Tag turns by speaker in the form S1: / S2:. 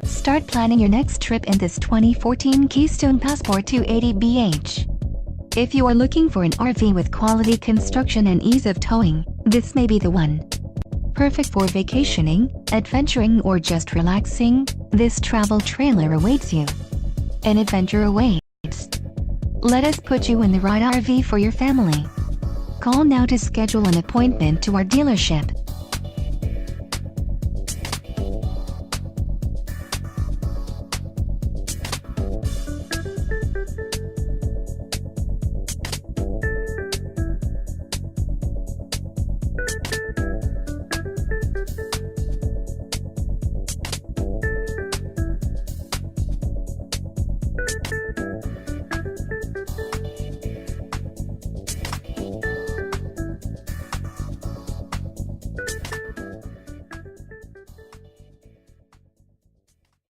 S1: Start planning your next trip in this 2014 Keystone Passport 280BH. If you are looking for an RV with quality construction and ease of towing, this may be the one. Perfect for vacationing, adventuring, or just relaxing, this travel trailer awaits you. An adventure awaits. Let us put you in the right RV for your family. Call now to schedule an appointment to our dealership.